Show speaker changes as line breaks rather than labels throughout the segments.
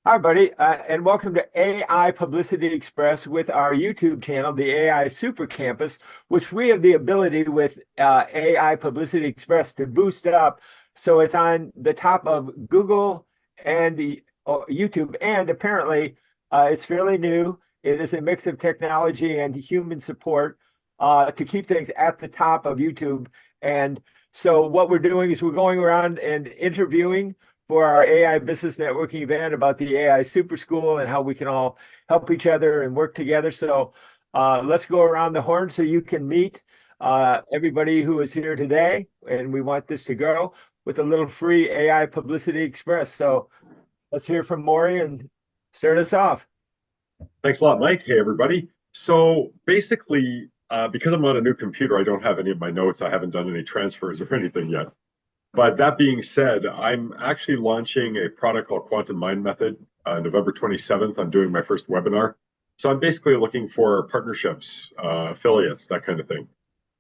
Hi, buddy, and welcome to AI Publicity Express with our YouTube channel, the AI Super Campus, which we have the ability with AI Publicity Express to boost up so it's on the top of Google and YouTube. And apparently, it's fairly new. It is a mix of technology and human support to keep things at the top of YouTube. And so, what we're doing is we're going around and interviewing for our AI business networking event about the AI Super School and how we can all help each other and work together. So let's go around the horn so you can meet everybody who is here today. And we want this to grow with a little free AI Publicity Express. So let's hear from Maury and start us off.
Thanks a lot, Mike. Hey, everybody. So basically, because I'm on a new computer, I don't have any of my notes. I haven't done any transfers or anything yet. But that being said, I'm actually launching a product called Quantum Mind Method. November 27th, I'm doing my first webinar. So I'm basically looking for partnerships, affiliates, that kind of thing.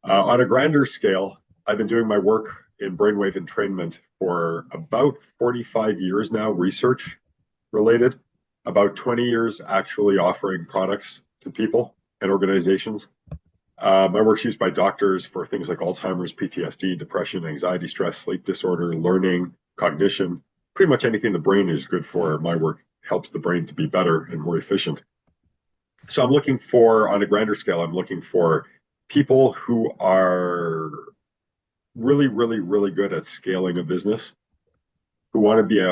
On a grander scale, I've been doing my work in brainwave entrainment for about 45 years now, research related, about 20 years actually offering products to people and organizations. My work's used by doctors for things like Alzheimer's, PTSD, depression, anxiety, stress, sleep disorder, learning, cognition. Pretty much anything the brain is good for. My work helps the brain to be better and more efficient. So I'm looking for, on a grander scale, I'm looking for people who are really, really, really good at scaling a business, who want to be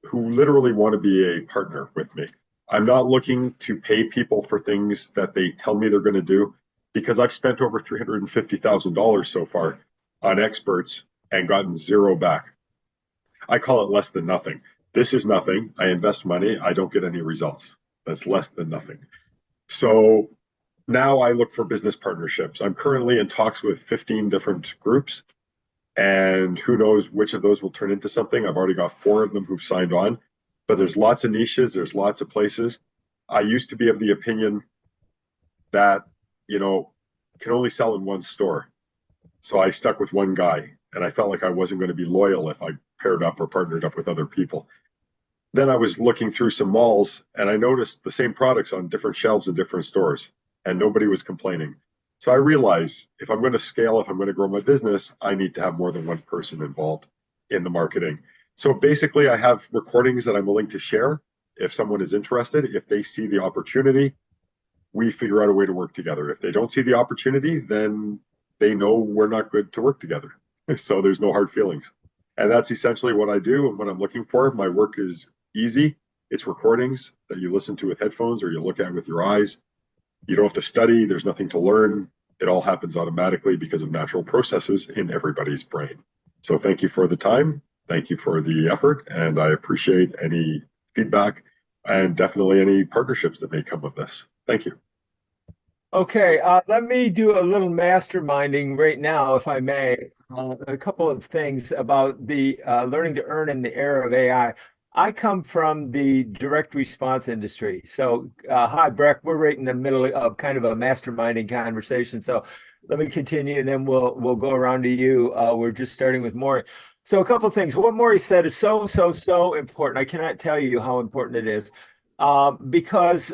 who literally want to be a partner with me. I'm not looking to pay people for things that they tell me they're going to do because I've spent over $350,000 so far on experts and gotten zero back. I call it less than nothing. This is nothing. I invest money. I don't get any results. That's less than nothing. So now I look for business partnerships. I'm currently in talks with 15 different groups, and who knows which of those will turn into something. I've already got 4 of them who've signed on, but there's lots of niches. There's lots of places. I used to be of the opinion that, can only sell in one store. So I stuck with one guy, and I felt like I wasn't going to be loyal if I paired up or partnered up with other people. Then I was looking through some malls, and I noticed the same products on different shelves in different stores, and nobody was complaining. So I realized if I'm going to scale, if I'm going to grow my business, I need to have more than one person involved in the marketing. So basically, I have recordings that I'm willing to share if someone is interested. If they see the opportunity, we figure out a way to work together. If they don't see the opportunity, then they know we're not good to work together. So there's no hard feelings. And that's essentially what I do and what I'm looking for. My work is easy. It's recordings that you listen to with headphones or you look at with your eyes. You don't have to study. There's nothing to learn. It all happens automatically because of natural processes in everybody's brain. So thank you for the time. Thank you for the effort. And I appreciate any feedback and definitely any partnerships that may come of this. Thank you.
Okay, let me do a little masterminding right now, if I may. A couple of things about the learning to earn in the era of AI. I come from the direct response industry. So, hi, Breck. We're right in the middle of kind of a masterminding conversation. So, let me continue, and then we'll go around to you. We're just starting with Maury. So, a couple of things. What Maury said is so important. I cannot tell you how important it is because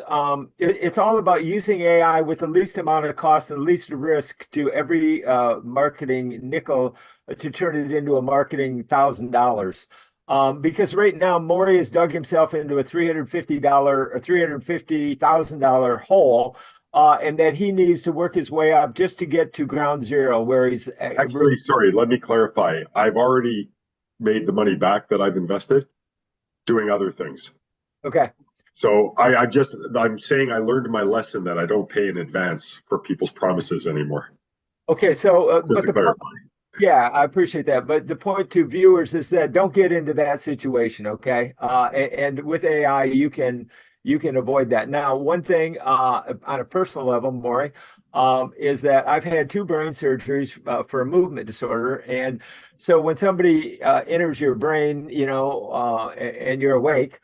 it's all about using AI with the least amount of cost and the least risk to every marketing nickel to turn it into a marketing $1,000. Because right now, Maury has dug himself into a $350 or $350,000 hole, and that he needs to work his way up just to get to ground zero, where he's
Actually, sorry, let me clarify. I've already made the money back that I've invested doing other things.
okay.
So I'm saying I learned my lesson that I don't pay in advance for people's promises anymore.
Okay, so
Just
but
to clarify.
yeah, I appreciate that. But the point to viewers is that don't get into that situation, okay? And with AI, you can avoid that. Now, one thing on a personal level, Maury, is that I've had 2 brain surgeries for a movement disorder, and so when somebody enters your brain, and you're awake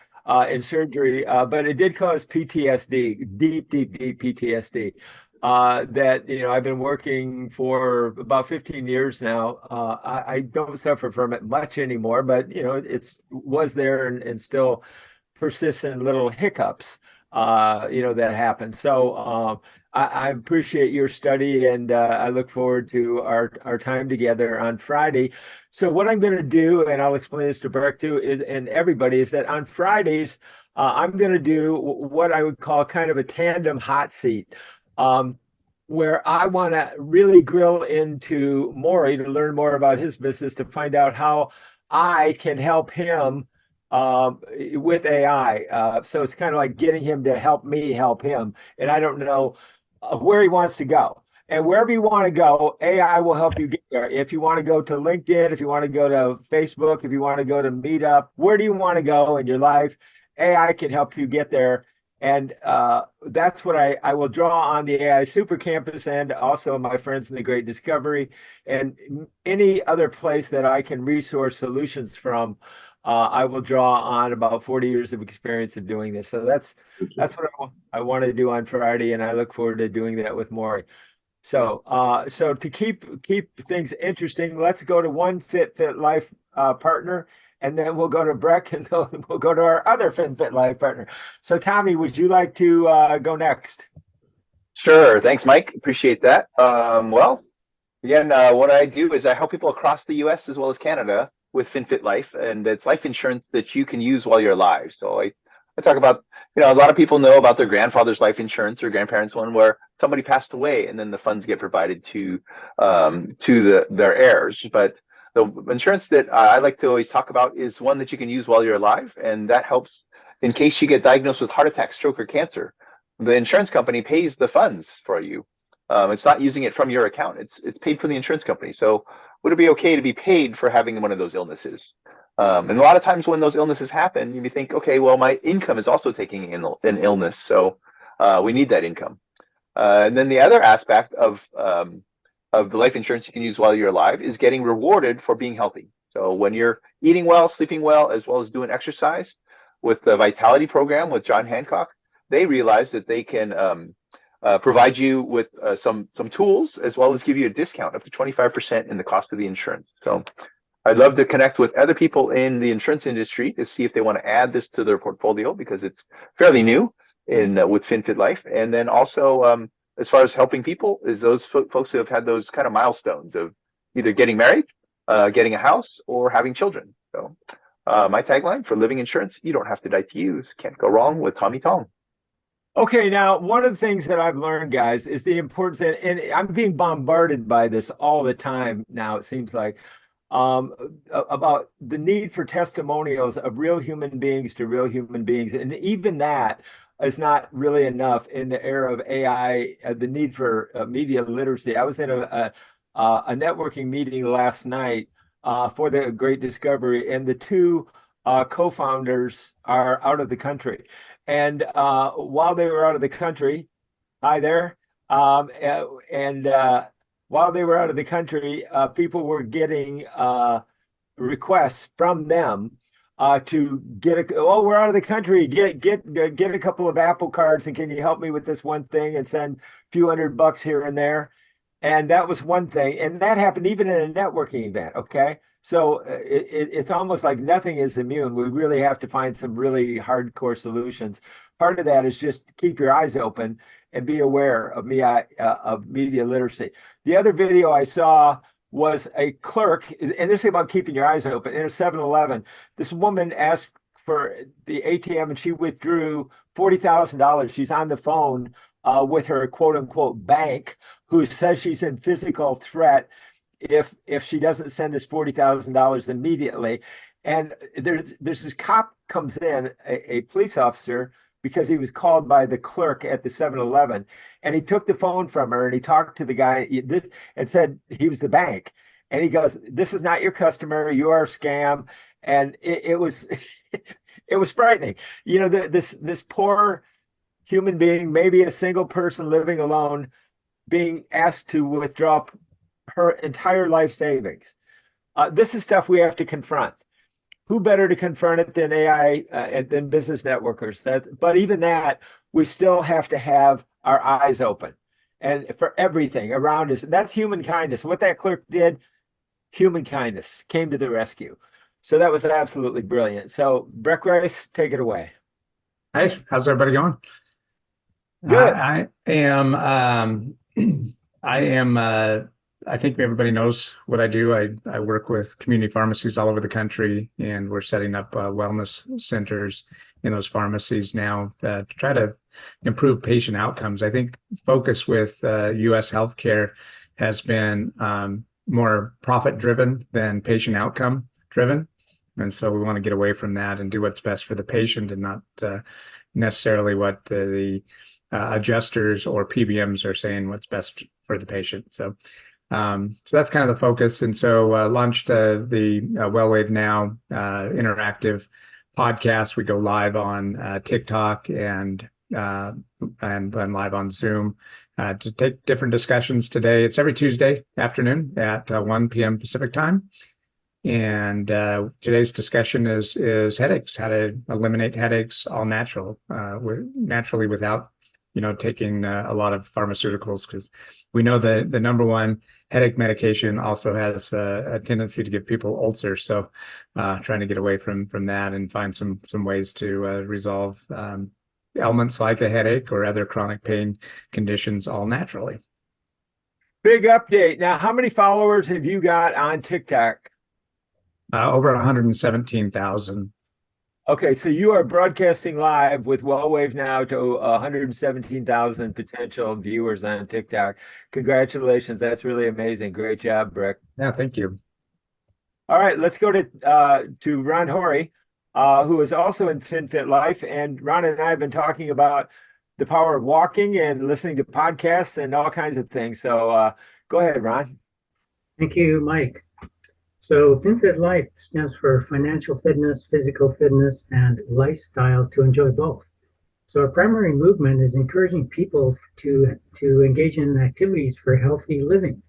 in surgery, but it did cause PTSD, deep PTSD that I've been working for about 15 years now. I don't suffer from it much anymore, but it's was there and still persistent little hiccups, that happen. So I appreciate your study, and I look forward to our time together on Friday. So what I'm going to do, and I'll explain this to Breck too, is and everybody is that on Fridays I'm going to do what I would call kind of a tandem hot seat. Um, where I want to really grill into Maury to learn more about his business, to find out how I can help him with AI. So it's kind of like getting him to help me help him. And I don't know where he wants to go. And wherever you want to go, AI will help you get there. If you want to go to LinkedIn, if you want to go to Facebook, if you want to go to Meetup, where do you want to go in your life? AI can help you get there. And that's what I will draw on the AI Super Campus, and also my friends in the Great Discovery, and any other place that I can resource solutions from. I will draw on about 40 years of experience of doing this. So that's what I want to do on Friday, and I look forward to doing that with Maury. So so to keep things interesting, let's go to one Fit Life partner, and then we'll go to Breck, and then we'll go to our other Fit Life partner. So Tommy, would you like to go next?
Sure. Thanks, Mike. Appreciate that. Well, again, what I do is I help people across the US as well as Canada with FinFit Life, and it's life insurance that you can use while you're alive. So I talk about, a lot of people know about their grandfather's life insurance or grandparents' one, where somebody passed away and then the funds get provided to their heirs. But the insurance that I like to always talk about is one that you can use while you're alive, and that helps in case you get diagnosed with heart attack, stroke, or cancer. The insurance company pays the funds for you. It's not using it from your account. It's paid for the insurance company. So would it be okay to be paid for having one of those illnesses? And a lot of times when those illnesses happen, you may think, okay, well, my income is also taking an illness, so we need that income. And then the other aspect of the life insurance you can use while you're alive is getting rewarded for being healthy. So when you're eating well, sleeping well, as well as doing exercise, with the Vitality program with John Hancock, they realize that they can provide you with some tools, as well as give you a discount up to 25% in the cost of the insurance. So I'd love to connect with other people in the insurance industry to see if they want to add this to their portfolio, because it's fairly new with FinFit Life. And then also, as far as helping people, is those folks who have had those kind of milestones of either getting married, getting a house, or having children. So my tagline for living insurance: you don't have to die to use. Can't go wrong with Tommy Tong.
Okay, now one of the things that I've learned, guys, is the importance, and I'm being bombarded by this all the time now, it seems like, about the need for testimonials of real human beings to real human beings. And even that is not really enough in the era of AI, the need for media literacy. I was in a networking meeting last night for the Great Discovery, and the two co-founders are out of the country. And while they were out of the country, hi there, and while they were out of the country, people were getting requests from them to oh, we're out of the country, get a couple of Apple cards, and can you help me with this one thing, and send a few $100 here and there. And that was one thing, and that happened even in a networking event. Okay, so it's almost like nothing is immune. We really have to find some really hardcore solutions. Part of that is just keep your eyes open and be aware of media literacy. The other video I saw was a clerk, and this is about keeping your eyes open, in a 7-Eleven. This woman asked for the ATM, and she withdrew $40,000. She's on the phone with her quote unquote bank, who says she's in physical threat if she doesn't send this $40,000 immediately. And there's this cop comes in, a police officer, because he was called by the clerk at the 7-Eleven, and he took the phone from her and he talked to the guy and said he was the bank. And he goes, "This is not your customer. You are a scam." And it was it was frightening. This poor human being, maybe a single person living alone, being asked to withdraw her entire life savings. This is stuff we have to confront. Who better to confront it than AI and than business networkers? But even that, we still have to have our eyes open, and for everything around us. That's human kindness. What that clerk did, human kindness came to the rescue. So that was absolutely brilliant. So Breck Rice, take it away.
Hey, how's everybody going?
Good.
I am, I am, I think everybody knows what I do. I work with community pharmacies all over the country, and we're setting up wellness centers in those pharmacies now to try to improve patient outcomes. I think focus with U.S. healthcare has been more profit driven than patient outcome driven. And so we want to get away from that and do what's best for the patient and not necessarily what the adjusters or PBMs are saying what's best for the patient. So that's kind of the focus. And so launched the WellWave Now interactive podcast. We go live on TikTok and live on Zoom to take different discussions today. It's every Tuesday afternoon at 1 p.m. Pacific time. And today's discussion is headaches, how to eliminate headaches all naturally without, taking a lot of pharmaceuticals, because we know the number one headache medication also has a tendency to give people ulcers. So trying to get away from that and find some ways to resolve ailments like a headache or other chronic pain conditions all naturally.
Big update. Now, how many followers have you got on TikTok?
Over 117,000.
Okay, so you are broadcasting live with WellWave Now to 117,000 potential viewers on TikTok. Congratulations. That's really amazing. Great job, Brick.
Yeah, thank you.
All right, let's go to Ron Horry, who is also in FinFit Life. And Ron and I have been talking about the power of walking and listening to podcasts and all kinds of things. So go ahead, Ron.
Thank you, Mike. So FinFit Life stands for financial fitness, physical fitness, and lifestyle to enjoy both. So our primary movement is encouraging people to engage in activities for healthy living.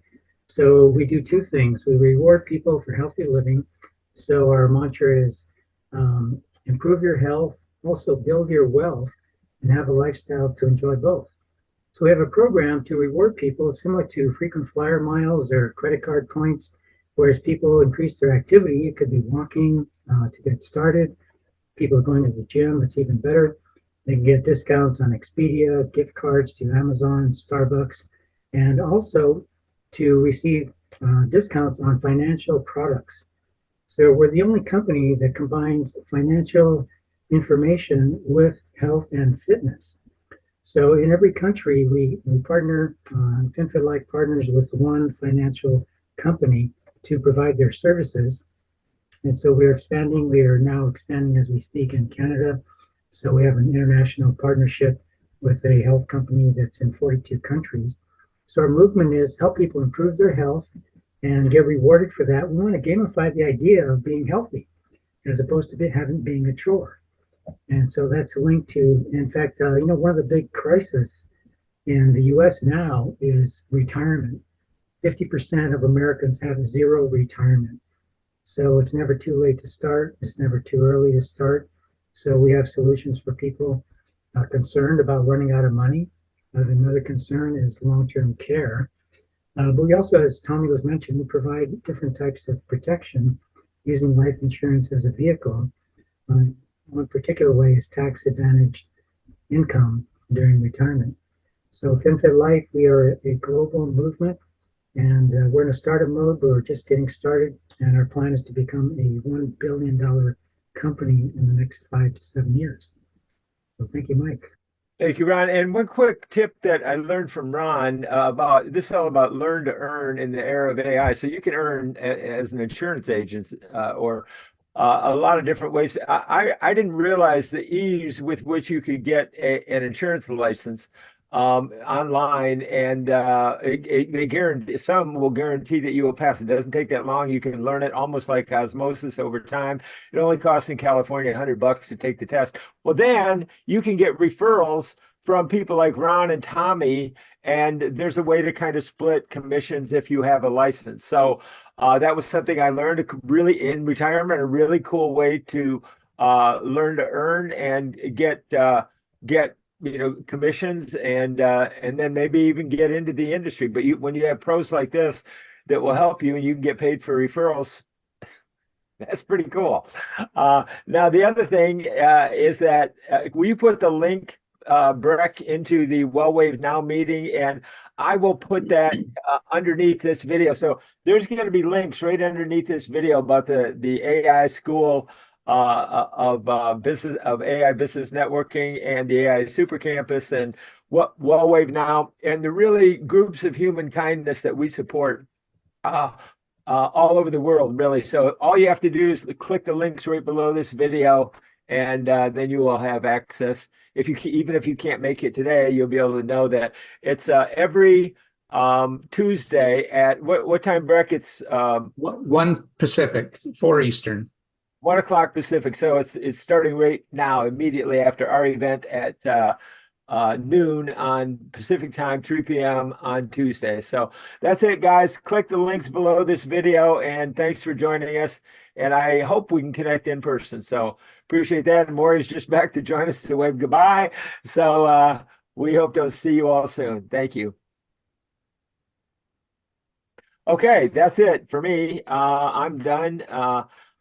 So we do two things. We reward people for healthy living. So our mantra is improve your health, also build your wealth, and have a lifestyle to enjoy both. So we have a program to reward people similar to frequent flyer miles or credit card points. Whereas people increase their activity, it could be walking to get started. People are going to the gym, it's even better. They can get discounts on Expedia, gift cards to Amazon, Starbucks, and also to receive discounts on financial products. So we're the only company that combines financial information with health and fitness. So in every country, we partner, FinFit Life partners with one financial company to provide their services. And so we're expanding. We are now expanding as we speak in Canada. So we have an international partnership with a health company that's in 42 countries. So our movement is help people improve their health and get rewarded for that. We want to gamify the idea of being healthy as opposed to being a chore. And so that's linked to, in fact, one of the big crises in the US now is retirement. 50% of Americans have zero retirement. So it's never too late to start. It's never too early to start. So we have solutions for people concerned about running out of money. Another concern is long-term care. But we also, as Tommy was mentioning, we provide different types of protection using life insurance as a vehicle. One particular way is tax-advantaged income during retirement. So FinFit Life, we are a global movement. And we're in a startup mode, but we're just getting started. And our plan is to become a $1 billion company in the next 5 to 7 years. So thank you, Mike.
Thank you, Ron. And one quick tip that I learned from Ron about this is all about learn to earn in the era of AI. So you can earn as an insurance agent or a lot of different ways. I didn't realize the ease with which you could get an insurance license online, and they guarantee, some will guarantee that you will pass. It doesn't take that long. You can learn it almost like osmosis over time. It only costs in California $100 to take the test. Well, then you can get referrals from people like Ron and Tommy, and there's a way to kind of split commissions if you have a license. So that was something I learned really in retirement, a really cool way to learn to earn and get commissions and then maybe even get into the industry. But when you have pros like this that will help you and you can get paid for referrals, That's pretty cool. Now, the other thing is that will you put the link, Breck, into the Well Wave Now meeting, and I will put that underneath this video. So there's going to be links right underneath this video about the AI school of business of AI business networking and the AI super campus and what Well Wave Now and the really groups of human kindness that we support. All over the world, really. So all you have to do is click the links right below this video, and then you will have access. Even if you can't make it today, you'll be able to know that it's every Tuesday at what time, Breck? It's
1 Pacific, 4 Eastern.
1 o'clock Pacific. So it's starting right now, immediately after our event at noon on Pacific time, 3 p.m. on Tuesday. So that's it, guys. Click the links below this video, and thanks for joining us. And I hope we can connect in person. So appreciate that. And Maury's just back to join us to wave goodbye. So we hope to see you all soon. Thank you. Okay, that's it for me. I'm done.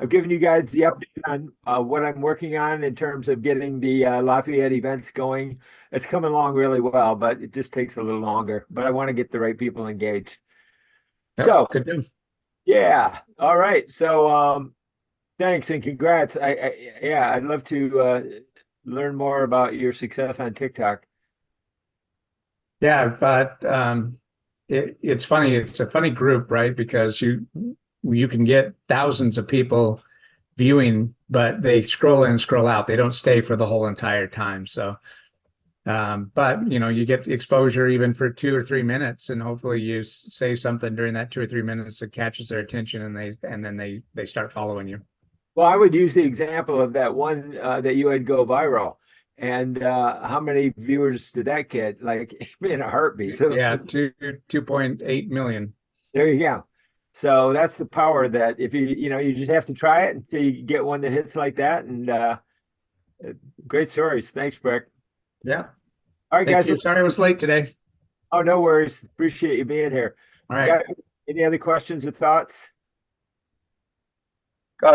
I've given you guys the update on what I'm working on in terms of getting the Lafayette events going. It's coming along really well, but it just takes a little longer. But I want to get the right people engaged.
Yep,
So,
good deal.
yeah. All right. So, thanks and congrats. Yeah, I'd love to learn more about your success on TikTok.
Yeah, but it's funny. It's a funny group, right? Because you can get thousands of people viewing, but they scroll in and scroll out. They don't stay for the whole entire time. So, but you get exposure even for 2 or 3 minutes, and hopefully you say something during that 2 or 3 minutes that catches their attention, and then they start following you.
Well, I would use the example of that one that you had go viral. And how many viewers did that get? Like in a heartbeat. So
yeah, 2.8 million.
there you go. So that's the power that if you just have to try it until you get one that hits like that. And great stories. Thanks, Breck.
Yeah.
All right,
Thank
guys.
you. Sorry I was late today.
Oh, no worries. Appreciate you being here.
All right.
Any other questions or thoughts?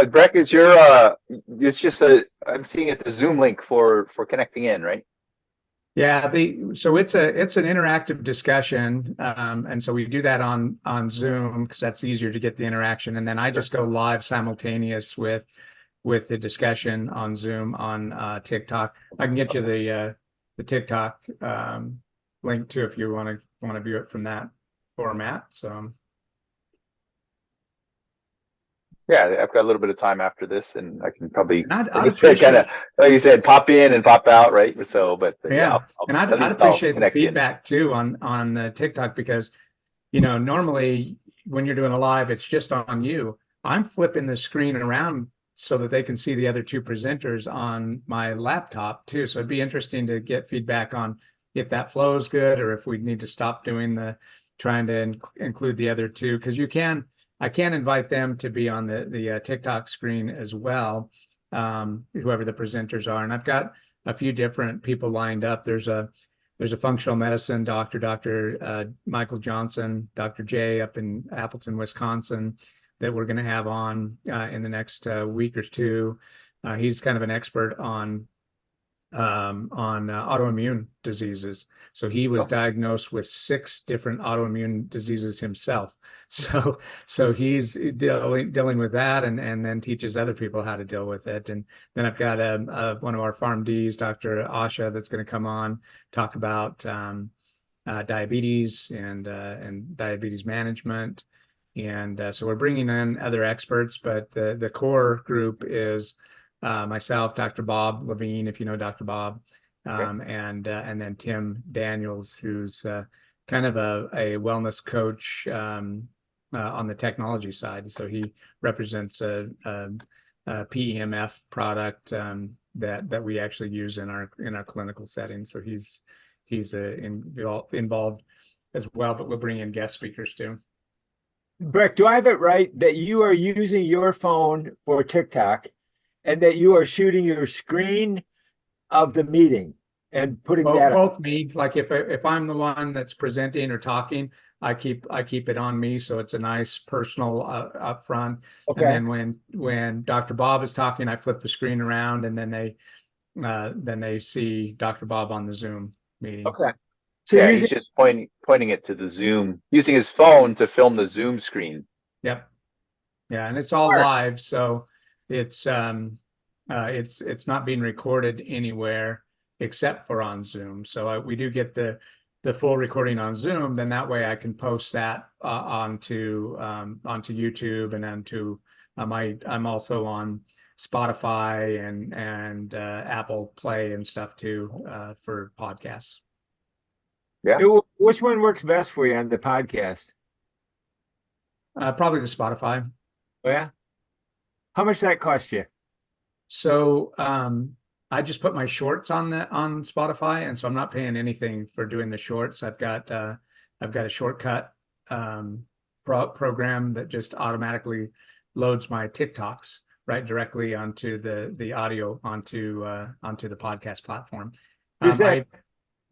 Breck, it's just I'm seeing it's a Zoom link for connecting in, right?
Yeah, so it's an interactive discussion, and so we do that on Zoom because that's easier to get the interaction, and then I just go live simultaneous with the discussion on Zoom on TikTok. I can get you the TikTok link too if you want to view it from that format. So.
Yeah, I've got a little bit of time after this, and I can probably
I'd
kind of, like you said, pop in and pop out, right? So, but
yeah, and I'd appreciate the feedback too on the TikTok because, normally when you're doing a live, it's just on you. I'm flipping the screen around so that they can see the other two presenters on my laptop too. So it'd be interesting to get feedback on if that flows good or if we need to stop doing trying to include the other two because I can invite them to be on the TikTok screen as well, whoever the presenters are. And I've got a few different people lined up. There's a functional medicine doctor, Dr. Michael Johnson, Dr. J up in Appleton, Wisconsin, that we're going to have on in the next week or two. He's kind of an expert on autoimmune diseases. So he was diagnosed with 6 different autoimmune diseases himself. So he's dealing with that and then teaches other people how to deal with it. And then I've got one of our PharmDs, Dr. Asha, that's going to come on, talk about diabetes and diabetes management. And so we're bringing in other experts, but the core group is myself, Dr. Bob Levine, if you know Dr. Bob, and then Tim Daniels, who's kind of a wellness coach on the technology side. So he represents a PEMF product that we actually use in our clinical setting. So he's involved as well, but we'll bring in guest speakers too.
Breck, do I have it right that you are using your phone for TikTok and that you are shooting your screen of the meeting and putting that
both me, like if I'm the one that's presenting or talking, I keep it on me, so it's a nice personal up front. And
Okay.
then when Dr. Bob is talking, I flip the screen around, and then they see Dr. Bob on the Zoom meeting.
Okay. So
Yeah,
using
he's just pointing it to the Zoom, using his phone to film the Zoom screen.
Yep. Yeah, and it's all live, so it's not being recorded anywhere except for on Zoom. So we do get the full recording on Zoom. Then that way I can post that onto YouTube, and onto I'm also on Spotify and Apple Play and stuff too, for podcasts.
Yeah.
which one works best for you on the podcast?
Probably the Spotify.
Oh, yeah. How much that cost you?
So I just put my shorts on Spotify, and so I'm not paying anything for doing the shorts. I've got a shortcut program that just automatically loads my TikToks right directly onto the audio onto the podcast platform.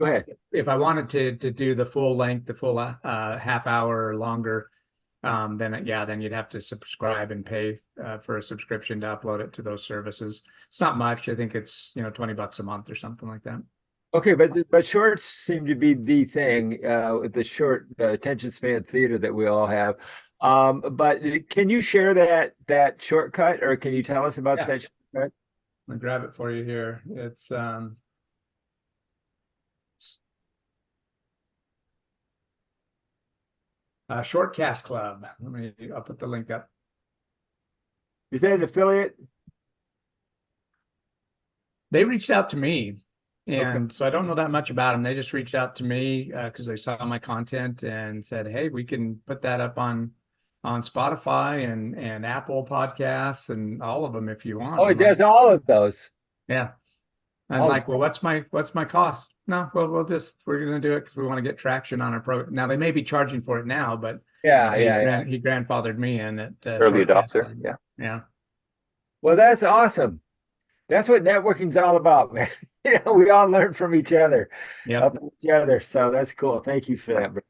Go ahead.
If I wanted to do the full length, the full half hour or longer, then you'd have to subscribe and pay for a subscription to upload it to those services. It's not much. I think it's $20 a month or something like that.
Okay, but shorts seem to be the thing with the short attention span theater that we all have. But can you share that shortcut, or can you tell us about that shortcut?
I'll grab it for you here. It's Shortcast Club. I'll put the link up.
Is that an affiliate?
They reached out to me, and
Okay.
so I don't know that much about them. They just reached out to me because they saw my content and said, "Hey, we can put that up on Spotify and Apple Podcasts and all of them if you want."
Oh, it does all of those.
Yeah. I'm
Oh.
like, well, what's my cost? No, well, we're going to do it because we want to get traction on our pro. Now they may be charging for it now, but
He
grandfathered me in at
Early adopter. Yeah.
Yeah.
Well, that's awesome. That's what networking's all about, man. We all learn from each other,
Yep.
each other. So that's cool. Thank you for that, bro.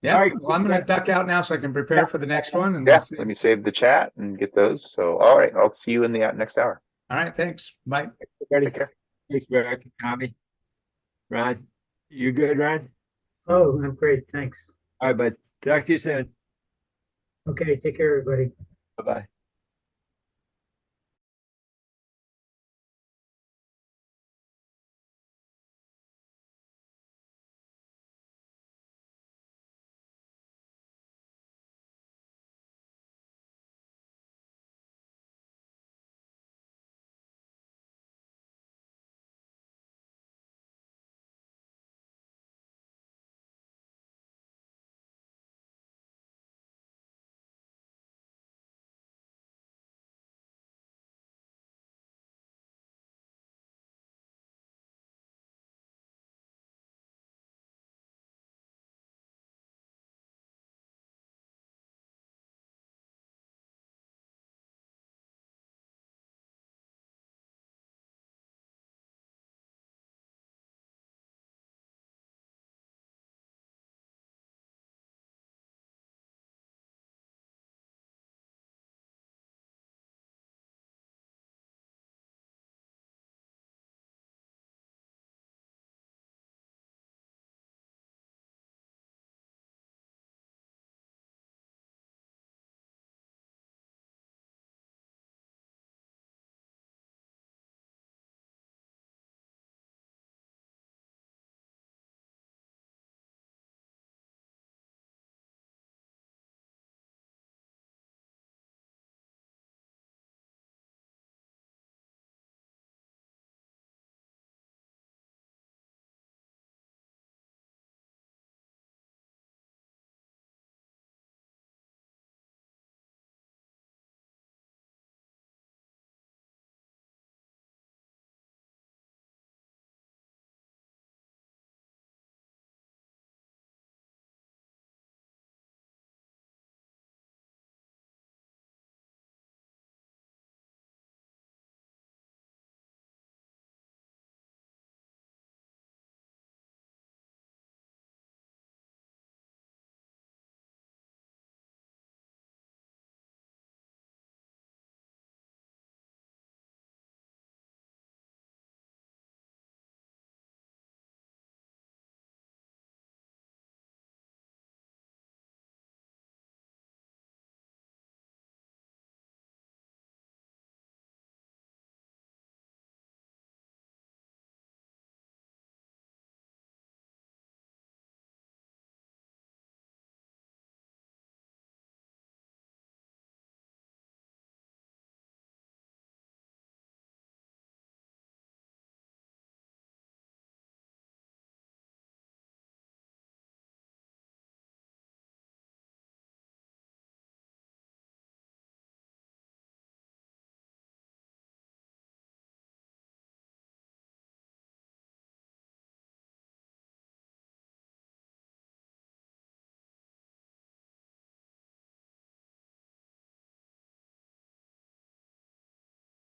Yeah.
All right.
Well, I'm going to duck out now so I can prepare for the next one. And
Yeah.
we'll see.
Let me save the chat and get those. So, all right. I'll see you in the next hour.
All right. Thanks. Bye.
Everybody.
Take care.
Thanks, Barry. Tommy. Ron, you good, Ron?
Oh, I'm great. Thanks.
All right, bud. Talk to you soon.
Okay, take care, everybody.
Bye-bye.